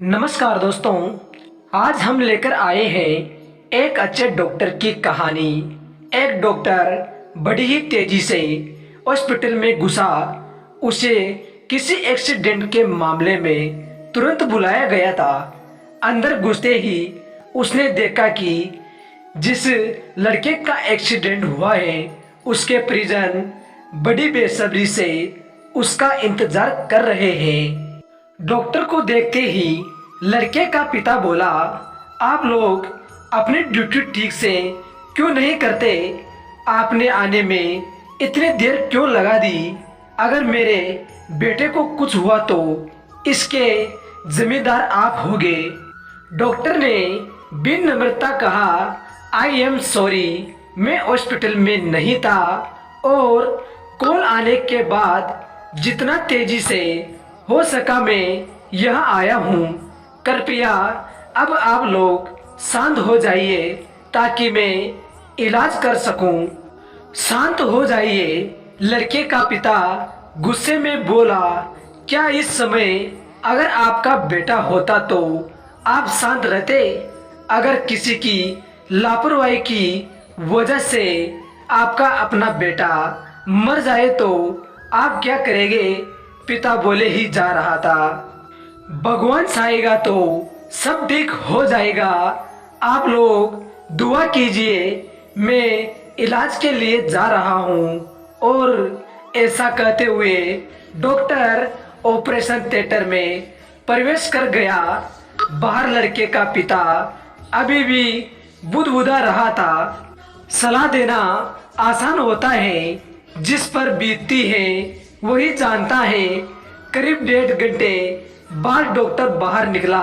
नमस्कार दोस्तों, आज हम लेकर आए हैं एक अच्छे डॉक्टर की कहानी। एक डॉक्टर बड़ी ही तेजी से हॉस्पिटल में घुसा। उसे किसी एक्सीडेंट के मामले में तुरंत बुलाया गया था। अंदर घुसते ही उसने देखा कि जिस लड़के का एक्सीडेंट हुआ है उसके परिजन बड़ी बेसब्री से उसका इंतजार कर रहे हैं। डॉक्टर को देखते ही लड़के का पिता बोला, आप लोग अपनी ड्यूटी ठीक से क्यों नहीं करते? आपने आने में इतनी देर क्यों लगा दी? अगर मेरे बेटे को कुछ हुआ तो इसके जिम्मेदार आप होगे। डॉक्टर ने बिन नम्रता कहा, आई एम सॉरी, मैं हॉस्पिटल में नहीं था और कॉल आने के बाद जितना तेजी से हो सका मैं यहाँ आया हूँ। कृपया अब आप लोग शांत हो जाइए ताकि मैं इलाज कर सकूं। शांत हो जाइए, लड़के का पिता गुस्से में बोला, क्या इस समय अगर आपका बेटा होता तो आप शांत रहते? अगर किसी की लापरवाही की वजह से आपका अपना बेटा मर जाए तो आप क्या करेंगे? पिता बोले ही जा रहा था, भगवान चाहेगा तो सब ठीक हो जाएगा। आप लोग दुआ कीजिए, मैं इलाज के लिए जा रहा हूँ। और ऐसा कहते हुए डॉक्टर ऑपरेशन थिएटर में प्रवेश कर गया। बाहर लड़के का पिता अभी भी बुदबुदा रहा था। सलाह देना आसान होता है, जिस पर बीतती है वही जानता है। करीब 1.5 घंटे बाद डॉक्टर बाहर निकला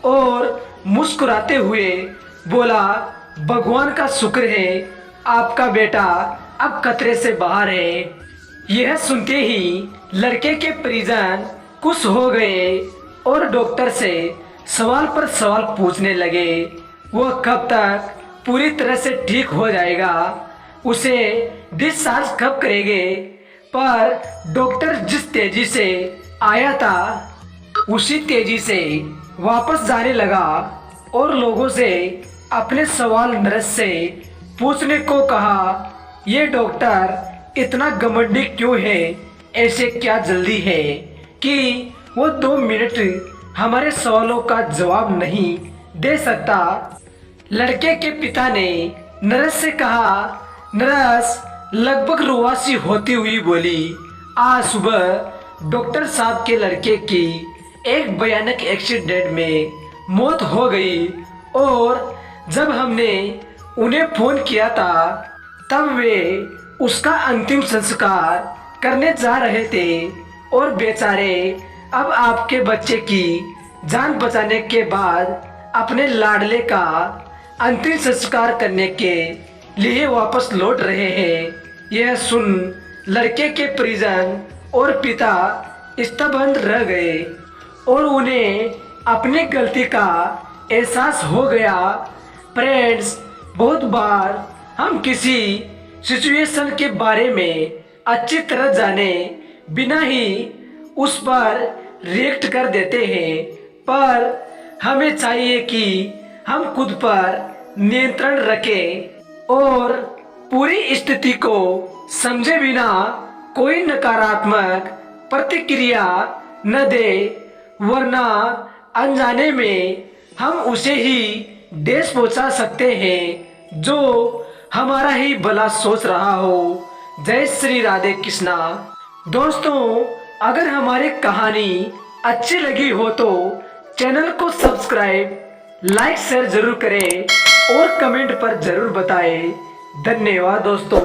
और मुस्कुराते हुए बोला, भगवान का शुक्र है आपका बेटा अब खतरे से बाहर है। यह सुनते ही लड़के के परिजन खुश हो गए और डॉक्टर से सवाल पर सवाल पूछने लगे। वह कब तक पूरी तरह से ठीक हो जाएगा, उसे डिस्चार्ज कब करेंगे? पर डॉक्टर जिस तेजी से आया था उसी तेजी से वापस जाने लगा और लोगों से अपने सवाल नर्स से पूछने को कहा। ये डॉक्टर इतना घमंडी क्यों है? ऐसे क्या जल्दी है कि वो 2 मिनट हमारे सवालों का जवाब नहीं दे सकता? लड़के के पिता ने नर्स से कहा। नर्स लगभग रुआसी होती हुई बोली, आज सुबह डॉक्टर साहब के लड़के की एक भयानक एक्सीडेंट में मौत हो गई और जब हमने उन्हें फोन किया था तब वे उसका अंतिम संस्कार करने जा रहे थे। और बेचारे अब आपके बच्चे की जान बचाने के बाद अपने लाडले का अंतिम संस्कार करने के लिए वापस लौट रहे हैं। यह सुन लड़के के परिजन और पिता स्तब्ध रह गए और उन्हें अपनी गलती का एहसास हो गया। फ्रेंड्स, बहुत बार हम किसी सिचुएशन के बारे में अच्छी तरह जाने बिना ही उस पर रिएक्ट कर देते हैं, पर हमें चाहिए कि हम खुद पर नियंत्रण रखें और पूरी स्थिति को समझे बिना कोई नकारात्मक प्रतिक्रिया न दे, वरना अनजाने में हम उसे ही ठेस पहुंचा सकते हैं जो हमारा ही भला सोच रहा हो। जय श्री राधे कृष्णा। दोस्तों, अगर हमारी कहानी अच्छी लगी हो तो चैनल को सब्सक्राइब, लाइक, शेयर जरूर करें और कमेंट पर जरूर बताएं। धन्यवाद दोस्तों।